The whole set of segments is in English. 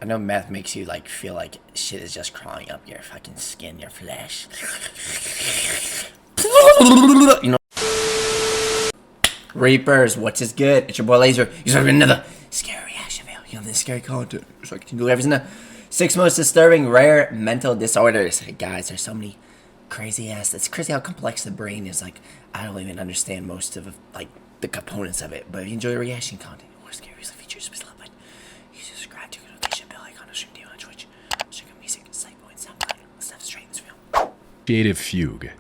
I know meth makes you like feel like shit is just crawling up your fucking skin, your flesh. You know. Reapers, what's is good? It's your boy Laser. You're starting another scary reaction video. You know this scary content. So I can do everything. 6 most disturbing rare mental disorders. Hey guys, there's so many crazy ass. It's crazy how complex the brain is. Like I don't even understand most of like the components of it. But if you enjoy reaction content, more scary features, please love it. You subscribe to the notification bell icon on stream TV on Twitch. Check out music, psycho, and SoundCloud. Let's have straight in this video. Dissociative fugue.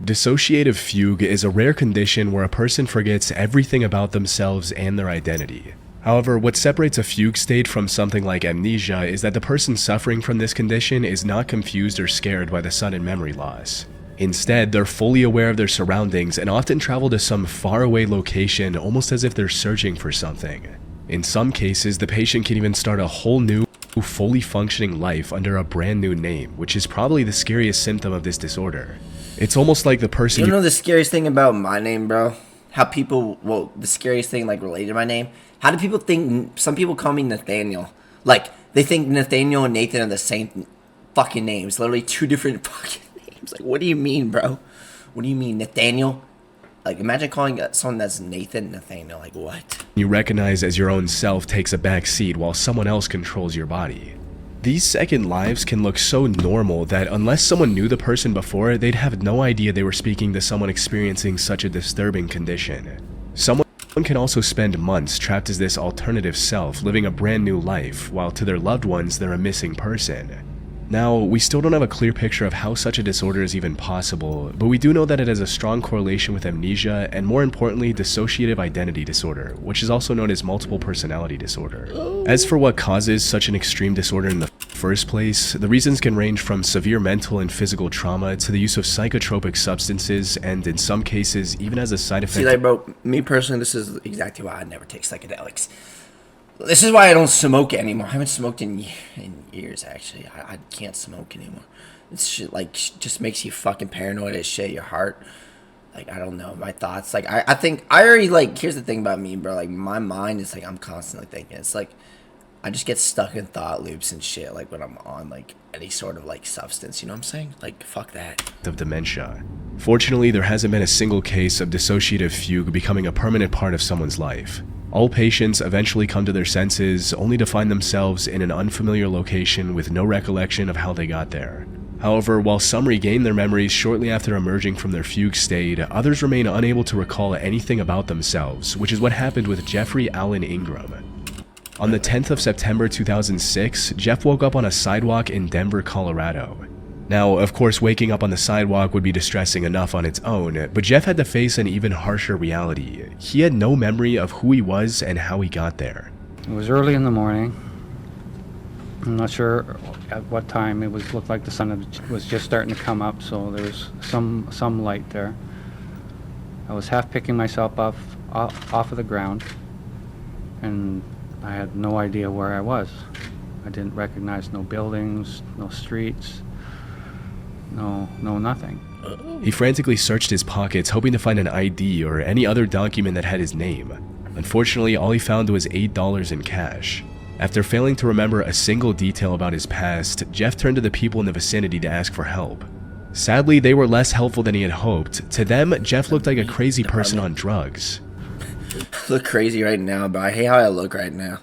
Dissociative fugue is a rare condition where a person forgets everything about themselves and their identity. However, what separates a fugue state from something like amnesia is that the person suffering from this condition is not confused or scared by the sudden memory loss. Instead, they're fully aware of their surroundings and often travel to some faraway location almost as if they're searching for something. In some cases, the patient can even start a whole new, fully functioning life under a brand new name, which is probably the scariest symptom of this disorder. It's almost like the person You know the scariest thing about my name, bro? How people, well, the scariest thing like related to my name? How do people think, some people call me Nathaniel. Like, they think Nathaniel and Nathan are the same fucking names. Literally two different fucking names. Like, what do you mean, bro? What do you mean, Nathaniel? Like, imagine calling someone that's Nathan Nathaniel. Like, what? you recognize as your own self takes a back seat while someone else controls your body. These second lives can look so normal that unless someone knew the person before, they'd have no idea they were speaking to someone experiencing such a disturbing condition. Someone can also spend months trapped as this alternative self, living a brand new life, while to their loved ones they're a missing person. Now, we still don't have a clear picture of how such a disorder is even possible, but we do know that it has a strong correlation with amnesia and, more importantly, dissociative identity disorder, which is also known as multiple personality disorder. As for what causes such an extreme disorder in the first place, the reasons can range from severe mental and physical trauma to the use of psychotropic substances, and in some cases, even as a side effect. See, like, bro, me personally, this is exactly why I never take psychedelics. This is why I don't smoke anymore. I haven't smoked in years, actually. I can't smoke anymore. It's shit, like, just makes you fucking paranoid as shit. Your heart, like, I don't know, my thoughts. Like, I think, I already, like, here's the thing about me, bro. Like, my mind is, like, I'm constantly thinking. It's, like, I just get stuck in thought loops and shit, like, when I'm on, like, any sort of, like, substance. You know what I'm saying? Like, fuck that. Of dementia. Fortunately, there hasn't been a single case of dissociative fugue becoming a permanent part of someone's life. All patients eventually come to their senses, only to find themselves in an unfamiliar location with no recollection of how they got there. However, while some regain their memories shortly after emerging from their fugue state, others remain unable to recall anything about themselves, which is what happened with Jeffrey Allen Ingram. On the 10th of September 2006, Jeff woke up on a sidewalk in Denver, Colorado. Now, of course, waking up on the sidewalk would be distressing enough on its own, but Jeff had to face an even harsher reality. He had no memory of who he was and how he got there. It was early in the morning. I'm not sure at what time. It looked like the sun was just starting to come up, so there was some light there. I was half picking myself off of the ground, and I had no idea where I was. I didn't recognize no buildings, no streets. No, nothing. He frantically searched his pockets, hoping to find an ID or any other document that had his name. Unfortunately, all he found was $8 in cash. After failing to remember a single detail about his past, Jeff turned to the people in the vicinity to ask for help. Sadly, they were less helpful than he had hoped. To them, Jeff looked like a crazy person on drugs. I look crazy right now, but I hate how I look right now.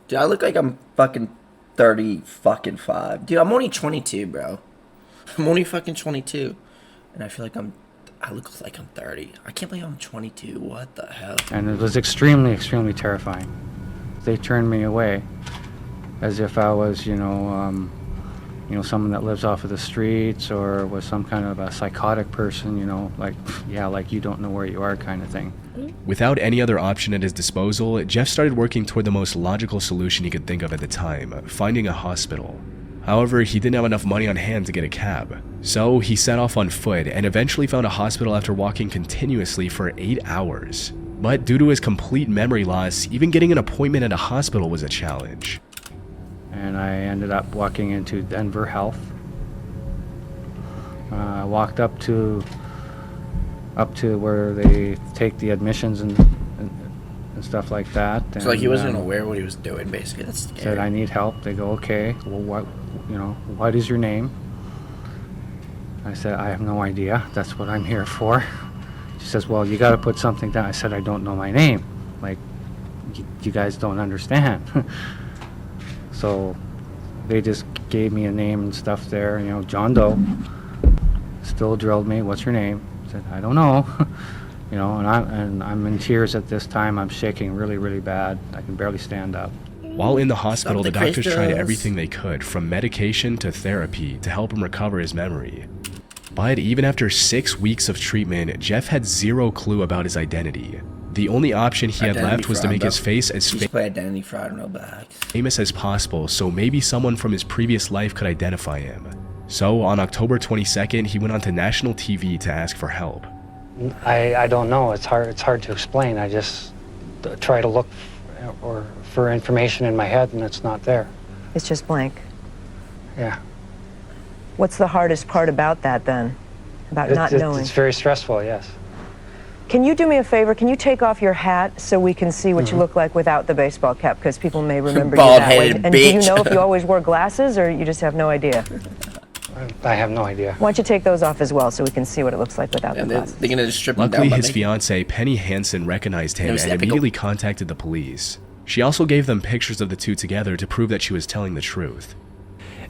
Dude, I look like I'm fucking 35. Dude, I'm only 22, bro. I'm only fucking 22, and I feel like I look like I'm 30. I can't believe I'm 22. What the hell? And it was extremely, extremely terrifying. They turned me away, as if I was, someone that lives off of the streets, or was some kind of a psychotic person. Like you don't know where you are, kind of thing. Without any other option at his disposal, Jeff started working toward the most logical solution he could think of at the time: finding a hospital. However, he didn't have enough money on hand to get a cab, so he set off on foot and eventually found a hospital after walking continuously for 8 hours. But due to his complete memory loss, even getting an appointment at a hospital was a challenge. And I ended up walking into Denver Health. I walked up to where they take the admissions and and stuff like that. So like he and, wasn't aware what he was doing, basically. That's scary. Said, I need help. They go, okay, well, what is your name? I said, I have no idea. That's what I'm here for. She says, well, you got to put something down. I said, I don't know my name. Like, you guys don't understand. So they just gave me a name and stuff there, John Doe. Still drilled me, what's your name? I said, I don't know. And I'm in tears at this time. I'm shaking really, really bad. I can barely stand up. While in the hospital, the doctors tried crystals. everything they could, from medication to therapy, to help him recover his memory. But even after 6 weeks of treatment, Jeff had zero clue about his identity. The only option he had left was to make his face as identity fraud, no black. famous as possible, so maybe someone from his previous life could identify him. So on October 22nd, he went onto national TV to ask for help. I don't know. It's hard to explain. I just try to look for information in my head, and it's not there. It's just blank. Yeah. What's the hardest part about that, then? About not knowing? It's very stressful, yes. Can you do me a favor? Can you take off your hat so we can see what you look like without the baseball cap? Because people may remember you that way. And do you know if you always wore glasses, or you just have no idea? I have no idea. Why don't you take those off as well so we can see what it looks like without the glasses? They're gonna just strip him down. Luckily, his fiancée, Penny Hansen, recognized him and immediately contacted the police. She also gave them pictures of the two together to prove that she was telling the truth.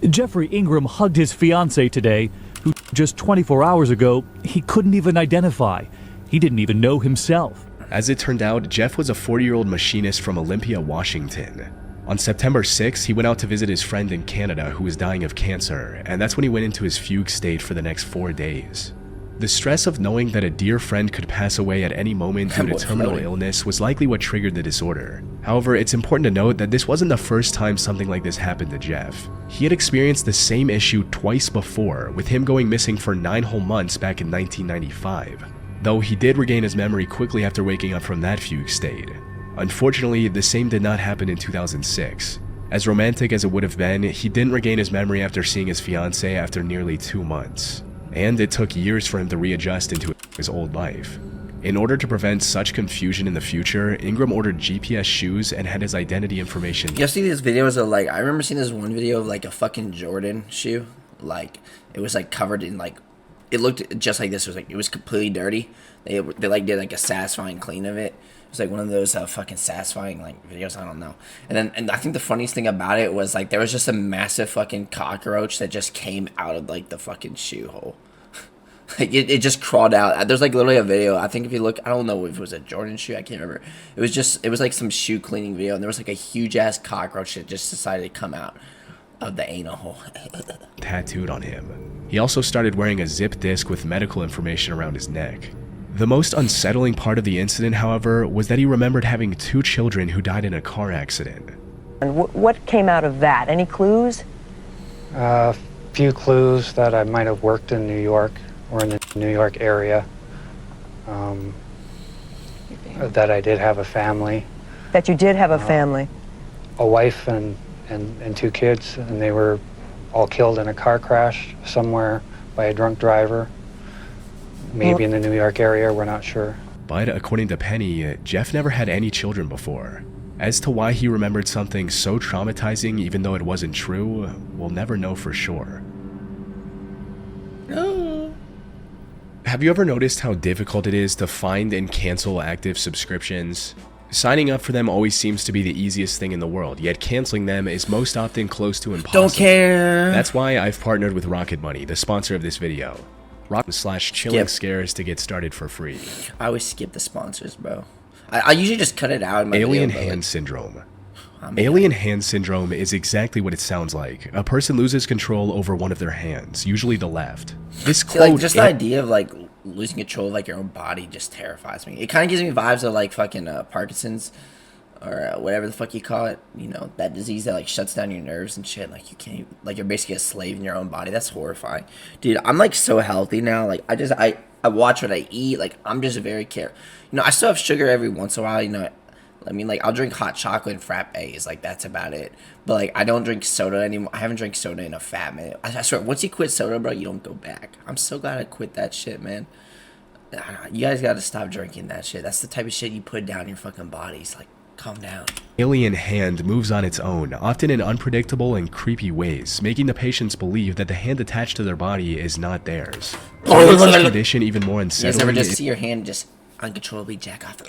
Jeffrey Ingram hugged his fiancée today, who just 24 hours ago, he couldn't even identify. He didn't even know himself. As it turned out, Jeff was a 40-year-old machinist from Olympia, Washington. On September 6th, he went out to visit his friend in Canada who was dying of cancer, and that's when he went into his fugue state for the next 4 days. The stress of knowing that a dear friend could pass away at any moment due to terminal illness was likely what triggered the disorder. However, it's important to note that this wasn't the first time something like this happened to Jeff. He had experienced the same issue twice before, with him going missing for 9 whole months back in 1995. Though he did regain his memory quickly after waking up from that fugue state. Unfortunately, the same did not happen in 2006. As romantic as it would have been, he didn't regain his memory after seeing his fiancée after nearly 2 months. And it took years for him to readjust into his old life. In order to prevent such confusion in the future, Ingram ordered GPS shoes and had his identity information. You see these videos of like, I remember seeing this one video of like a fucking Jordan shoe. Like, it was like covered in like, it looked just like this. It was like, it was completely dirty. They like did like a satisfying clean of it. It was like one of those fucking satisfying like videos. I don't know. And I think the funniest thing about it was like there was just a massive fucking cockroach that just came out of like the fucking shoe hole. Like it just crawled out. There's like literally a video. I think if you look, I don't know if it was a Jordan shoe. I can't remember. It was like some shoe cleaning video, and there was like a huge ass cockroach that just decided to come out of the anal hole. Tattooed on him. He also started wearing a zip disc with medical information around his neck. The most unsettling part of the incident, however, was that he remembered having 2 children who died in a car accident. And what came out of that? Any clues? A few clues that I might have worked in New York or in the New York area. That I did have a family. That you did have a family? A wife and 2 kids, and they were all killed in a car crash somewhere by a drunk driver. Maybe in the New York area, we're not sure. But according to Penny, Jeff never had any children before. As to why he remembered something so traumatizing even though it wasn't true, we'll never know for sure. No. Have you ever noticed how difficult it is to find and cancel active subscriptions? Signing up for them always seems to be the easiest thing in the world, yet canceling them is most often close to impossible. Don't care. That's why I've partnered with Rocket Money, the sponsor of this video. Rocket/chilling scares to get started for free. I always skip the sponsors, bro. I usually just cut it out in my Alien video, hand syndrome. Alien hand syndrome is exactly what it sounds like. A person loses control over one of their hands, usually the left. This quote, like, just the idea of like losing control of like your own body just terrifies me. It kind of gives me vibes of like fucking Parkinson's or whatever the fuck you call it. You know, that disease that like shuts down your nerves and shit. Like you can't, like you're basically a slave in your own body. That's horrifying, dude. I'm like so healthy now. Like I watch what I eat. Like I'm just very careful. You know, I still have sugar every once in a while. You know, I mean, like I'll drink hot chocolate and frappes. Like that's about it. But like I don't drink soda anymore. I haven't drank soda in a fat minute. I swear, once you quit soda, bro, you don't go back. I'm so glad I quit that shit, man. You guys gotta stop drinking that shit. That's the type of shit you put down your fucking bodies. Like, calm down. Alien hand moves on its own, often in unpredictable and creepy ways, making the patients believe that the hand attached to their body is not theirs. What makes this condition even more unsettling. You guys ever just see your hand just uncontrollably jack off?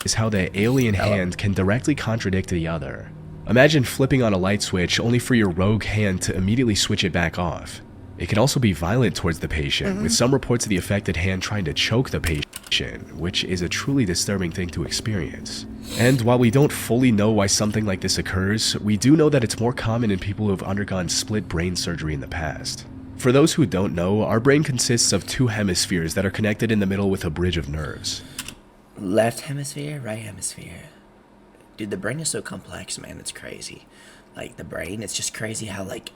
Is how the alien hand can directly contradict the other. Imagine flipping on a light switch only for your rogue hand to immediately switch it back off. It can also be violent towards the patient, with some reports of the affected hand trying to choke the patient, which is a truly disturbing thing to experience. And while we don't fully know why something like this occurs, we do know that it's more common in people who have undergone split brain surgery in the past. For those who don't know, our brain consists of two hemispheres that are connected in the middle with a bridge of nerves. Left hemisphere, right hemisphere. Dude, the brain is so complex, man. It's crazy. Like, the brain, it's just crazy how, like,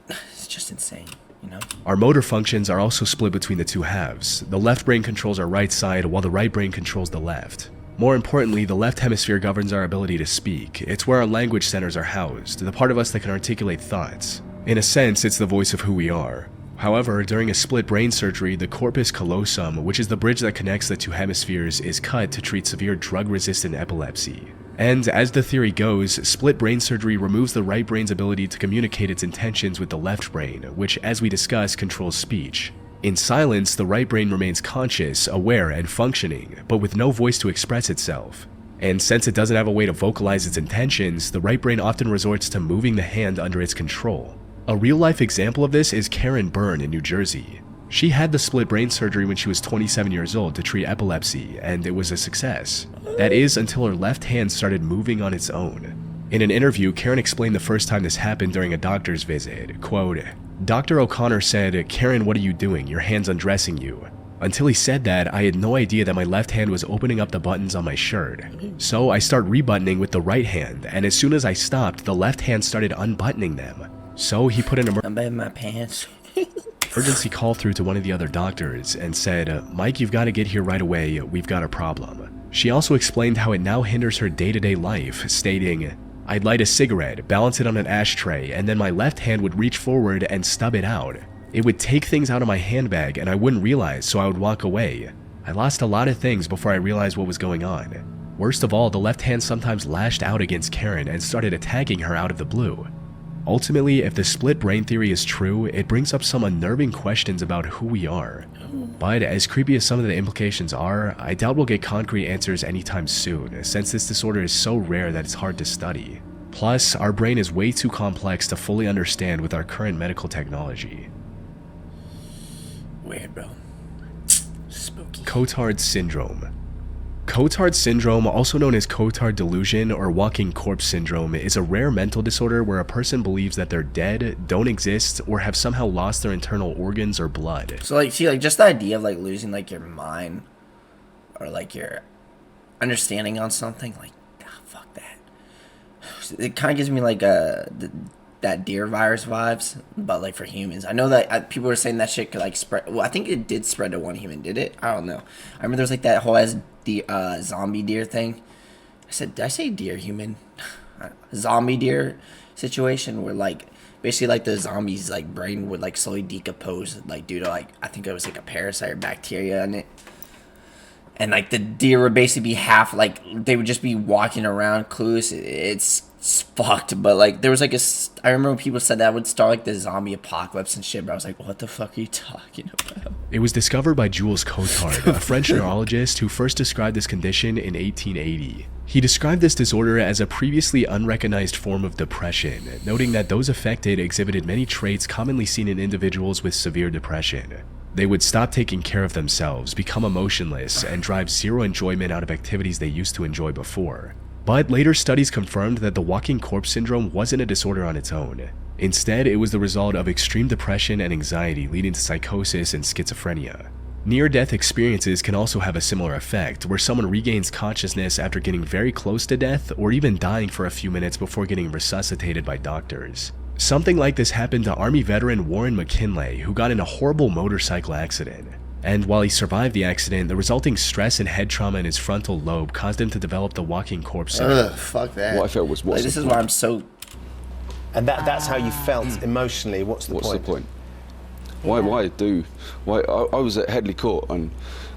it's just insane, you know? Our motor functions are also split between the two halves. The left brain controls our right side, while the right brain controls the left. More importantly, the left hemisphere governs our ability to speak. It's where our language centers are housed, the part of us that can articulate thoughts. In a sense, it's the voice of who we are. However, during a split brain surgery, the corpus callosum, which is the bridge that connects the two hemispheres, is cut to treat severe drug-resistant epilepsy. And as the theory goes, split brain surgery removes the right brain's ability to communicate its intentions with the left brain, which, as we discussed, controls speech. In silence, the right brain remains conscious, aware, and functioning, but with no voice to express itself. And since it doesn't have a way to vocalize its intentions, the right brain often resorts to moving the hand under its control. A real-life example of this is Karen Byrne in New Jersey. She had the split brain surgery when she was 27 years old to treat epilepsy, and it was a success. That is, until her left hand started moving on its own. In an interview, Karen explained the first time this happened during a doctor's visit. Quote, "Dr. O'Connor said, 'Karen, what are you doing? Your hand's undressing you.' Until he said that, I had no idea that my left hand was opening up the buttons on my shirt. So I start rebuttoning with the right hand, and as soon as I stopped, the left hand started unbuttoning them. So he put an I'm my pants. emergency call through to one of the other doctors and said, 'Mike, you've got to get here right away, we've got a problem.' She also explained how it now hinders her day-to-day life, stating, 'I'd light a cigarette, balance it on an ashtray, and then my left hand would reach forward and stub it out. It would take things out of my handbag and I wouldn't realize, so I would walk away. I lost a lot of things before I realized what was going on.' Worst of all, the left hand sometimes lashed out against Karen and started attacking her out of the blue. Ultimately, if the split brain theory is true, it brings up some unnerving questions about who we are. But as creepy as some of the implications are, I doubt we'll get concrete answers anytime soon, since this disorder is so rare that it's hard to study. Plus, our brain is way too complex to fully understand with our current medical technology. Weird, bro. Spooky. Cotard syndrome. Cotard syndrome, also known as Cotard delusion or walking corpse syndrome, is a rare mental disorder where a person believes that they're dead, don't exist, or have somehow lost their internal organs or blood. So, like, see, like, just the idea of, like, losing, like, your mind or, like, your understanding on something, like, fuck that. It kind of gives me, like, that deer virus vibes, but, like, for humans. I know that people were saying that shit could, like, spread. Well, I think it did spread to one human. Did it? I don't know. I remember there was, like, that whole zombie deer thing. Did I say deer human? Zombie deer situation where, like, basically, like, the zombie's, like, brain would, like, slowly decompose, like, due to, like, I think it was, like, a parasite or bacteria in it. And, like, the deer would basically be half, like, they would just be walking around clueless. It's fucked, but, like, there was, like, I remember when people said that would start, like, the zombie apocalypse and shit, but I was like, what the fuck are you talking about? It was discovered by Jules Cotard, a French neurologist who first described this condition in 1880. He described this disorder as a previously unrecognized form of depression, noting that those affected exhibited many traits commonly seen in individuals with severe depression. They would stop taking care of themselves, become emotionless, and drive zero enjoyment out of activities they used to enjoy before. But later studies confirmed that the walking corpse syndrome wasn't a disorder on its own. Instead, it was the result of extreme depression and anxiety leading to psychosis and schizophrenia. Near-death experiences can also have a similar effect, where someone regains consciousness after getting very close to death or even dying for a few minutes before getting resuscitated by doctors. Something like this happened to Army veteran Warren McKinley, who got in a horrible motorcycle accident. And while he survived the accident, the resulting stress and head trauma in his frontal lobe caused him to develop the walking corpse syndrome. Fuck that. What I felt was, what's this the is point? why I'm so... And that's how you felt emotionally. What's the point? What's the point? Why I was at Headley Court and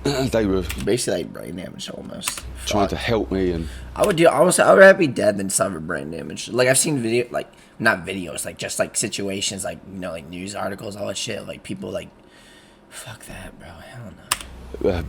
they were basically like brain damage almost. trying to help me, and I would rather be dead than suffer brain damage. Like I've seen not videos, like just like situations, like like news articles, all that shit. Like people like, fuck that, bro. Hell no.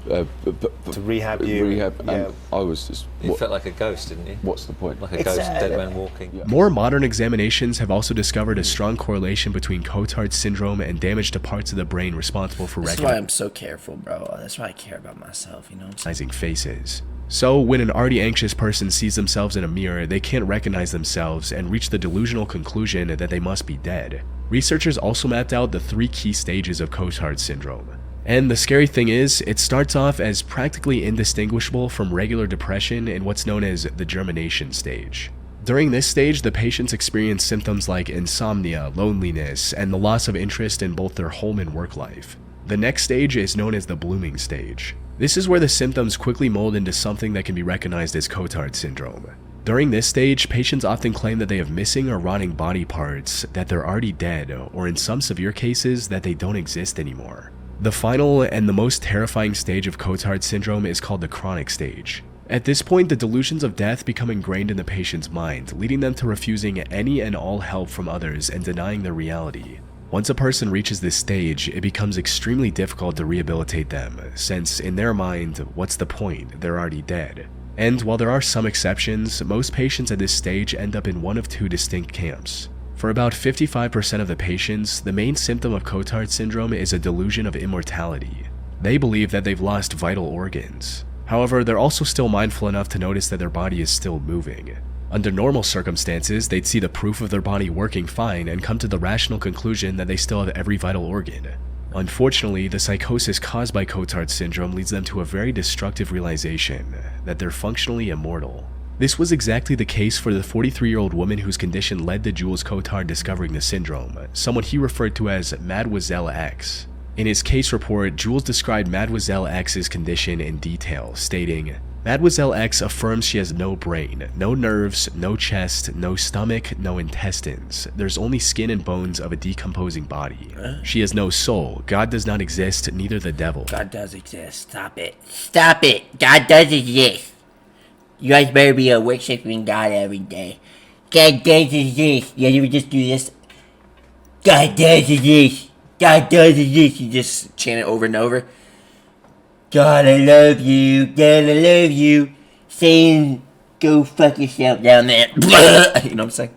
To rehab you. Rehab. Yeah. And I was just. You felt like a ghost, didn't you? What's the point? Like a ghost, dead man walking. Yeah. More modern examinations have also discovered a strong correlation between Cotard's syndrome and damage to parts of the brain responsible for That's why I'm so careful, bro. That's why I care about myself, you know what I'm saying? recognizing faces. So, when an already anxious person sees themselves in a mirror, they can't recognize themselves and reach the delusional conclusion that they must be dead. Researchers also mapped out the 3 key stages of Cotard's syndrome. And the scary thing is, it starts off as practically indistinguishable from regular depression in what's known as the germination stage. During this stage, the patients experience symptoms like insomnia, loneliness, and the loss of interest in both their home and work life. The next stage is known as the blooming stage. This is where the symptoms quickly mold into something that can be recognized as Cotard syndrome. During this stage, patients often claim that they have missing or rotting body parts, that they're already dead, or in some severe cases, that they don't exist anymore. The final and the most terrifying stage of Cotard syndrome is called the chronic stage. At this point, the delusions of death become ingrained in the patient's mind, leading them to refusing any and all help from others and denying their reality. Once a person reaches this stage, it becomes extremely difficult to rehabilitate them, since in their mind, what's the point? They're already dead. And while there are some exceptions, most patients at this stage end up in one of 2 distinct camps. For about 55% of the patients, the main symptom of Cotard syndrome is a delusion of immortality. They believe that they've lost vital organs. However, they're also still mindful enough to notice that their body is still moving. Under normal circumstances, they'd see the proof of their body working fine and come to the rational conclusion that they still have every vital organ. Unfortunately, the psychosis caused by Cotard syndrome leads them to a very destructive realization that they're functionally immortal. This was exactly the case for the 43-year-old woman whose condition led to Jules Cotard discovering the syndrome, someone he referred to as Mademoiselle X. In his case report, Jules described Mademoiselle X's condition in detail, stating, Mademoiselle X affirms she has no brain, no nerves, no chest, no stomach, no intestines. There's only skin and bones of a decomposing body. She has no soul. God does not exist, neither the devil. God does exist. Stop it. Stop it. God does exist. You guys better be worshiping God every day. God does exist. You ever just do this? God does exist. God does exist. You just chant it over and over. God, I love you. God, I love you. Saying, go fuck yourself down there. You know what I'm saying?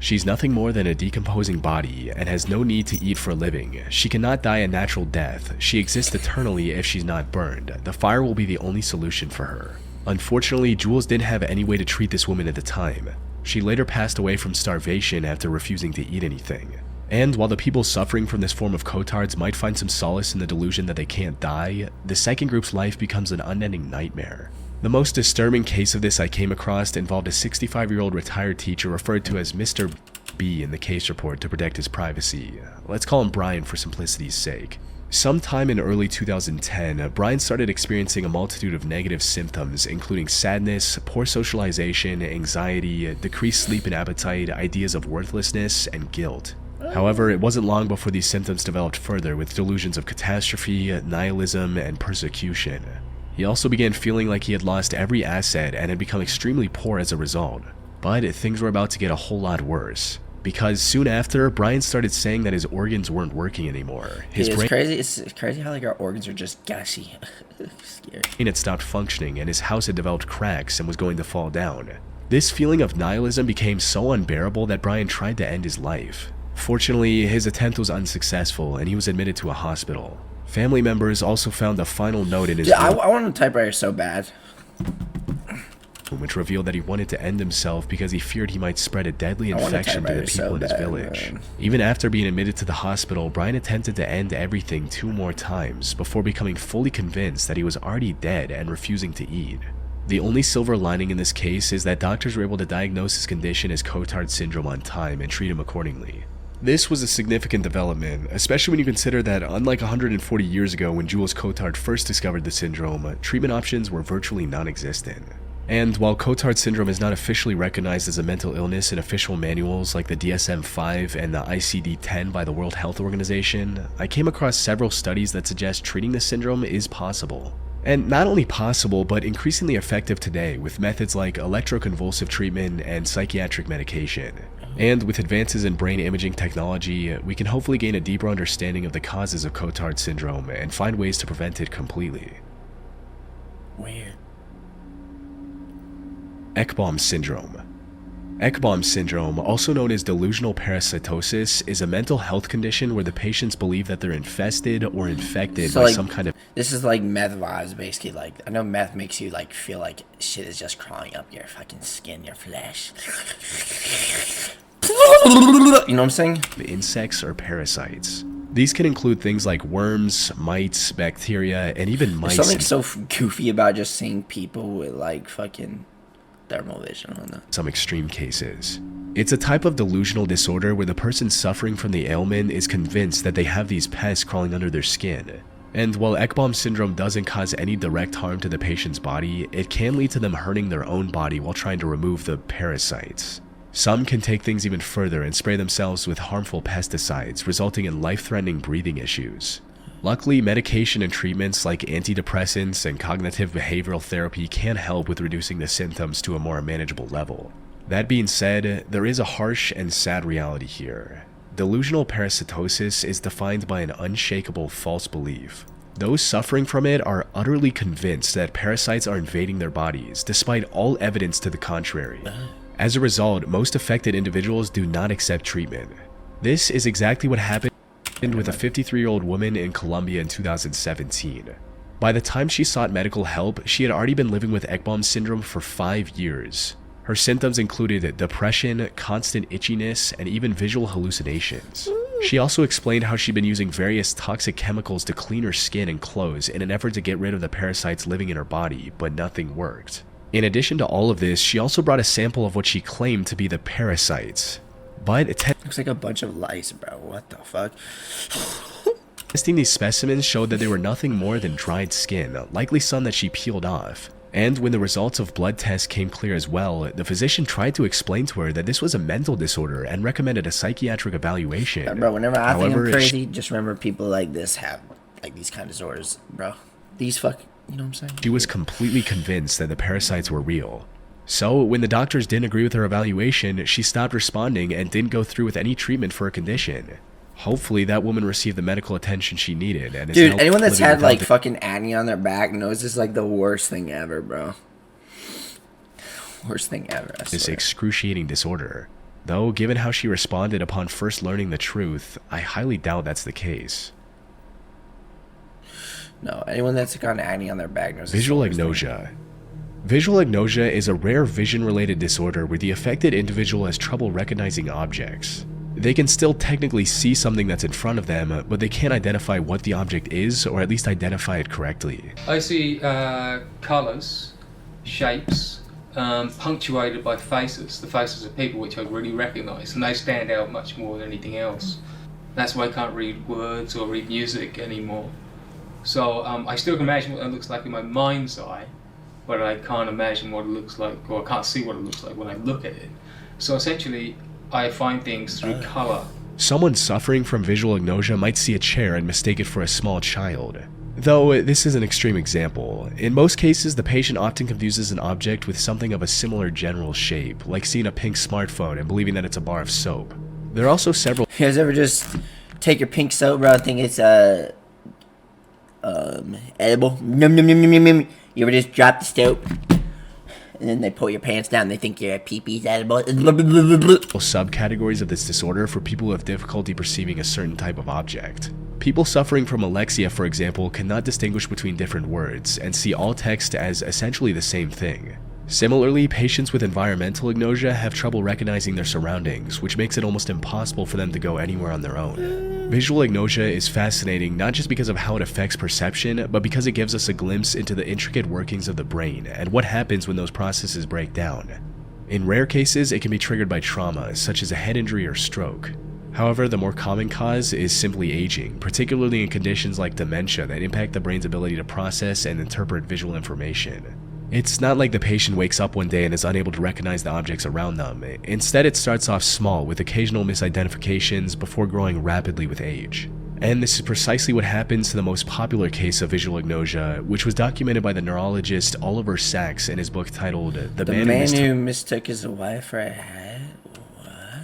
She's nothing more than a decomposing body and has no need to eat for a living. She cannot die a natural death. She exists eternally if she's not burned. The fire will be the only solution for her. Unfortunately, Jules didn't have any way to treat this woman at the time. She later passed away from starvation after refusing to eat anything. And while the people suffering from this form of Cotard's might find some solace in the delusion that they can't die, the second group's life becomes an unending nightmare. The most disturbing case of this I came across involved a 65-year-old retired teacher referred to as Mr. B in the case report to protect his privacy. Let's call him Brian for simplicity's sake. Sometime in early 2010, Brian started experiencing a multitude of negative symptoms, including sadness, poor socialization, anxiety, decreased sleep and appetite, ideas of worthlessness, and guilt. However, it wasn't long before these symptoms developed further with delusions of catastrophe, nihilism, and persecution. He also began feeling like he had lost every asset and had become extremely poor as a result. But things were about to get a whole lot worse. Because soon after, Brian started saying that his organs weren't working anymore. It's crazy how like our organs are just gassy. Scary. Brain had stopped functioning and his house had developed cracks and was going to fall down. This feeling of nihilism became so unbearable that Brian tried to end his life. Fortunately, his attempt was unsuccessful and he was admitted to a hospital. Family members also found a final note in his room. I want a typewriter so bad. Which revealed that he wanted to end himself because he feared he might spread a deadly infection to the people in his village. Man. Even after being admitted to the hospital, Brian attempted to end everything 2 more times before becoming fully convinced that he was already dead and refusing to eat. The only silver lining in this case is that doctors were able to diagnose his condition as Cotard syndrome on time and treat him accordingly. This was a significant development, especially when you consider that unlike 140 years ago when Jules Cotard first discovered the syndrome, treatment options were virtually non-existent. And while Cotard syndrome is not officially recognized as a mental illness in official manuals like the DSM-5 and the ICD-10 by the World Health Organization, I came across several studies that suggest treating this syndrome is possible. And not only possible, but increasingly effective today with methods like electroconvulsive treatment and psychiatric medication. And with advances in brain imaging technology, we can hopefully gain a deeper understanding of the causes of Cotard syndrome and find ways to prevent it completely. Weird. 𝐭𝐽 syndrome. 𝐭𝐽 syndrome, also known as delusional parasitosis, is a mental health condition where the patients believe that they're infested or infected by some kind of... This is like meth vibes, basically. Like, I know meth makes you like feel like shit is just crawling up your fucking skin, your flesh. You know what I'm saying? Insects or parasites. These can include things like worms, mites, bacteria, and even mice. There's something so goofy about just seeing people with like fucking thermal vision on them. Some extreme cases. It's a type of delusional disorder where the person suffering from the ailment is convinced that they have these pests crawling under their skin. And while 𝐭𝐽 syndrome doesn't cause any direct harm to the patient's body, it can lead to them hurting their own body while trying to remove the parasites. Some can take things even further and spray themselves with harmful pesticides, resulting in life-threatening breathing issues. Luckily, medication and treatments like antidepressants and cognitive behavioral therapy can help with reducing the symptoms to a more manageable level. That being said, there is a harsh and sad reality here. Delusional parasitosis is defined by an unshakable false belief. Those suffering from it are utterly convinced that parasites are invading their bodies, despite all evidence to the contrary. As a result, most affected individuals do not accept treatment. This is exactly what happened with a 53-year-old woman in Colombia in 2017. By the time she sought medical help, she had already been living with 𝐭𝐽 syndrome for 5 years. Her symptoms included depression, constant itchiness, and even visual hallucinations. She also explained how she'd been using various toxic chemicals to clean her skin and clothes in an effort to get rid of the parasites living in her body, but nothing worked. In addition to all of this, she also brought a sample of what she claimed to be the parasites. But looks like a bunch of lice, bro. What the fuck? Testing these specimens showed that they were nothing more than dried skin, likely some that she peeled off. And when the results of blood tests came clear as well, the physician tried to explain to her that this was a mental disorder and recommended a psychiatric evaluation. Yeah, bro, whenever I think I'm crazy, just remember people like this have like these kind of disorders, bro. These fuck, you know what I'm saying? She was completely convinced that the parasites were real. So, when the doctors didn't agree with her evaluation, she stopped responding and didn't go through with any treatment for her condition. Hopefully, that woman received the medical attention she needed. And dude, anyone that's had like fucking acne on their back knows this is like the worst thing ever, bro. Worst thing ever. This excruciating disorder. Though, given how she responded upon first learning the truth, I highly doubt that's the case. No, anyone that's got acne on their back knows. Visual agnosia. Visual agnosia is a rare vision-related disorder where the affected individual has trouble recognizing objects. They can still technically see something that's in front of them, but they can't identify what the object is, or at least identify it correctly. I see colours, shapes, punctuated by faces, the faces of people which I really recognise, and they stand out much more than anything else. That's why I can't read words or read music anymore. So I still can imagine what it looks like in my mind's eye, but I can't imagine what it looks like, or I can't see what it looks like when I look at it. So essentially, I find things through colour. Someone suffering from visual agnosia might see a chair and mistake it for a small child. Though this is an extreme example. In most cases, the patient often confuses an object with something of a similar general shape, like seeing a pink smartphone and believing that it's a bar of soap. There are also several... You guys ever just take your pink soap, bro, and think it's edible? Yum, yum, yum, yum, yum. You ever just drop the soap, and then they pull your pants down and they think your pee-pee's edible? Subcategories of this disorder for people who have difficulty perceiving a certain type of object. People suffering from alexia, for example, cannot distinguish between different words and see all text as essentially the same thing. Similarly, patients with environmental agnosia have trouble recognizing their surroundings, which makes it almost impossible for them to go anywhere on their own. Visual agnosia is fascinating not just because of how it affects perception, but because it gives us a glimpse into the intricate workings of the brain and what happens when those processes break down. In rare cases, it can be triggered by trauma, such as a head injury or stroke. However, the more common cause is simply aging, particularly in conditions like dementia that impact the brain's ability to process and interpret visual information. It's not like the patient wakes up one day and is unable to recognize the objects around them. Instead, it starts off small with occasional misidentifications before growing rapidly with age. And this is precisely what happens to the most popular case of visual agnosia, which was documented by the neurologist Oliver Sacks in his book titled The Man Who Mistook His Wife for a Hat?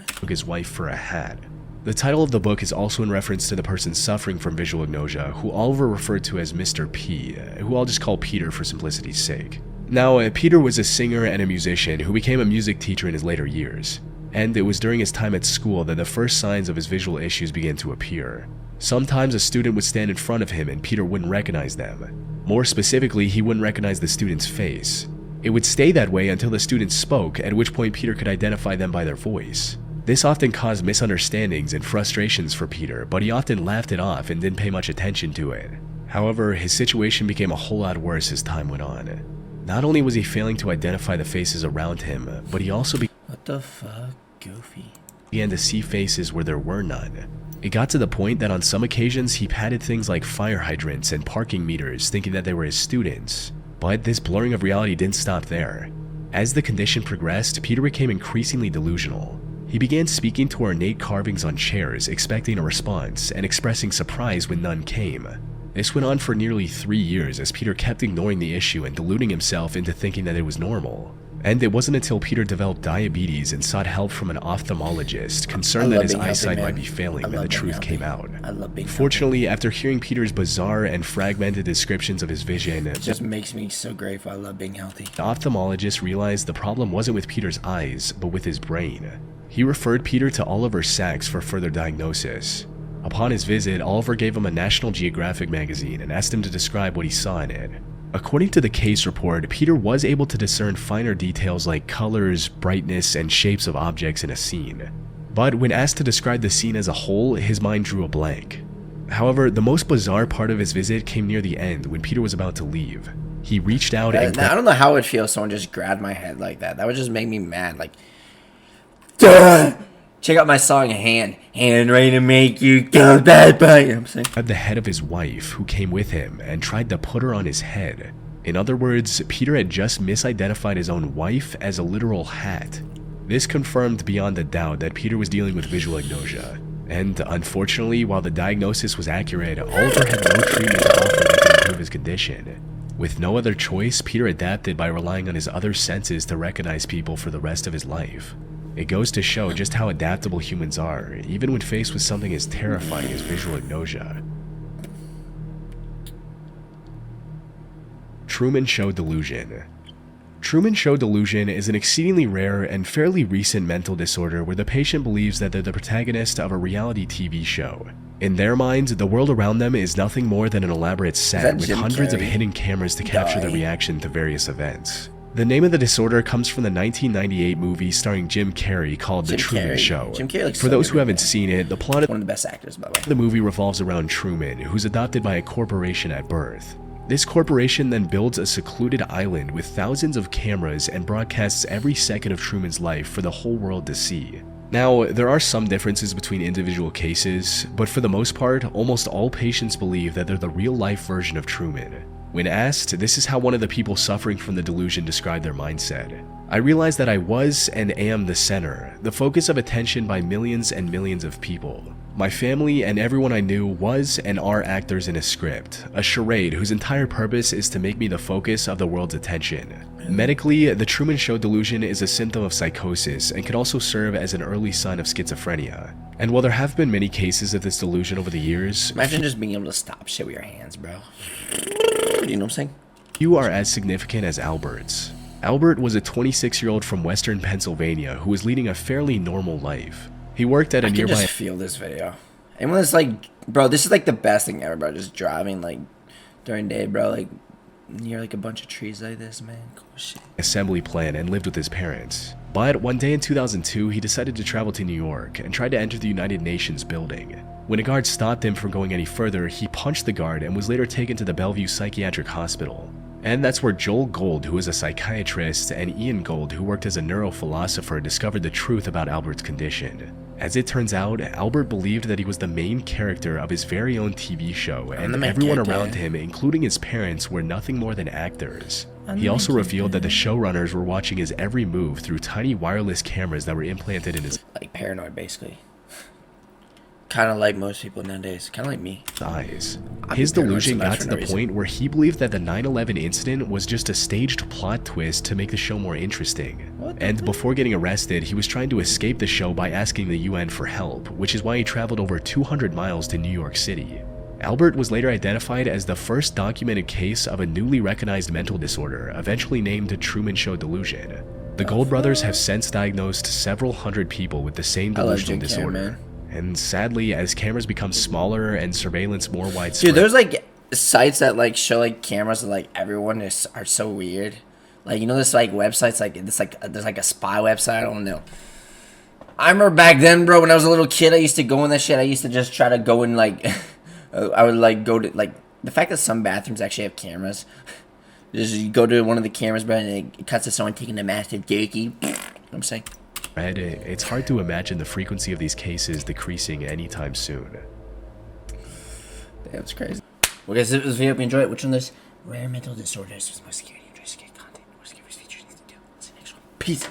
Took His Wife for a Hat. The title of the book is also in reference to the person suffering from visual agnosia, who Oliver referred to as Mr. P, who I'll just call Peter for simplicity's sake. Now, Peter was a singer and a musician who became a music teacher in his later years, and it was during his time at school that the first signs of his visual issues began to appear. Sometimes a student would stand in front of him and Peter wouldn't recognize them. More specifically, he wouldn't recognize the student's face. It would stay that way until the student spoke, at which point Peter could identify them by their voice. This often caused misunderstandings and frustrations for Peter, but he often laughed it off and didn't pay much attention to it. However, his situation became a whole lot worse as time went on. Not only was he failing to identify the faces around him, but he also What the fuck, Goofy? began to see faces where there were none. It got to the point that on some occasions he patted things like fire hydrants and parking meters thinking that they were his students. But this blurring of reality didn't stop there. As the condition progressed, Peter became increasingly delusional. He began speaking to ornate carvings on chairs, expecting a response, and expressing surprise when none came. This went on for nearly 3 years as Peter kept ignoring the issue and deluding himself into thinking that it was normal. And it wasn't until Peter developed diabetes and sought help from an ophthalmologist, concerned that his eyesight might be failing, that the truth came out. Fortunately, after hearing Peter's bizarre and fragmented descriptions of his vision, it just makes me so grateful. I love being healthy. The ophthalmologist realized the problem wasn't with Peter's eyes, but with his brain. He referred Peter to Oliver Sacks for further diagnosis. Upon his visit, Oliver gave him a National Geographic magazine and asked him to describe what he saw in it. According to the case report, Peter was able to discern finer details like colors, brightness, and shapes of objects in a scene. But when asked to describe the scene as a whole, his mind drew a blank. However, the most bizarre part of his visit came near the end when Peter was about to leave. He reached out and... I don't know how it would feel if someone just grabbed my head like that. That would just make me mad. Like, duh! Check out my song, Hand Ready to Make You Go Bad Boy. You know what I'm saying? At the head of his wife, who came with him, and tried to put her on his head. In other words, Peter had just misidentified his own wife as a literal hat. This confirmed beyond a doubt that Peter was dealing with visual agnosia. And unfortunately, while the diagnosis was accurate, Oliver had no treatment to offer that could improve his condition. With no other choice, Peter adapted by relying on his other senses to recognize people for the rest of his life. It goes to show just how adaptable humans are, even when faced with something as terrifying as visual agnosia. Truman Show delusion. Truman Show delusion is an exceedingly rare and fairly recent mental disorder where the patient believes that they're the protagonist of a reality TV show. In their minds, the world around them is nothing more than an elaborate set with hundreds of hidden cameras to capture their reaction to various events. The name of the disorder comes from the 1998 movie starring Jim Carrey called The Truman Show. For those who haven't seen it, the plot of one of the best actors, by the way. The movie revolves around Truman, who's adopted by a corporation at birth. This corporation then builds a secluded island with thousands of cameras and broadcasts every second of Truman's life for the whole world to see. Now, there are some differences between individual cases, but for the most part, almost all patients believe that they're the real-life version of Truman. When asked, this is how one of the people suffering from the delusion described their mindset. I realized that I was and am the center, the focus of attention by millions and millions of people. My family and everyone I knew was and are actors in a script, a charade whose entire purpose is to make me the focus of the world's attention. Medically, the Truman Show delusion is a symptom of psychosis and can also serve as an early sign of schizophrenia. And while there have been many cases of this delusion over the years... Imagine just being able to stop shit with your hands, bro. You know what I'm saying? Few are as significant as Albert's. Albert was a 26-year-old from western Pennsylvania who was leading a fairly normal life. He worked at a nearby... I can just feel this video. And when it's like, bro, this is like the best thing ever, bro. Just driving like during day, bro, like near like a bunch of trees like this, man. Cool shit. Assembly plant and lived with his parents. But one day in 2002, he decided to travel to New York and tried to enter the United Nations building. When a guard stopped him from going any further, he punched the guard and was later taken to the Bellevue Psychiatric Hospital. And that's where Joel Gold, who is a psychiatrist, and Ian Gold, who worked as a neurophilosopher, discovered the truth about Albert's condition. As it turns out, Albert believed that he was the main character of his very own TV show, and everyone around him, including his parents, were nothing more than actors. He also revealed that the showrunners were watching his every move through tiny wireless cameras that were implanted in his like paranoid, basically. Kind of like most people nowadays. Kind of like me. Eyes. His delusion got to the point where he believed that the 9/11 incident was just a staged plot twist to make the show more interesting. And before getting arrested, he was trying to escape the show by asking the UN for help, which is why he traveled over 200 miles to New York City. Albert was later identified as the first documented case of a newly recognized mental disorder, eventually named the Truman Show delusion. The Gold brothers have since diagnosed several hundred people with the same delusional disorder. And sadly, as cameras become smaller and surveillance more widespread... Dude, there's like sites that like show like cameras of like everyone are so weird. Like, you know, this like websites like this like there's like a spy website. I don't know. I remember back then, bro, when I was a little kid, I used to go in that shit. I used to just try to go in like I would like go to like the fact that some bathrooms actually have cameras. Just you go to one of the cameras, bro, and it cuts to someone taking a massive dookie. You know what I'm saying? It's hard to imagine the frequency of these cases decreasing anytime soon. Damn, it's crazy. Well, guys, this video, hope you enjoyed it. Which one of those rare mental disorders was most scary to enjoy? Content, more scary features. See you next one. Peace.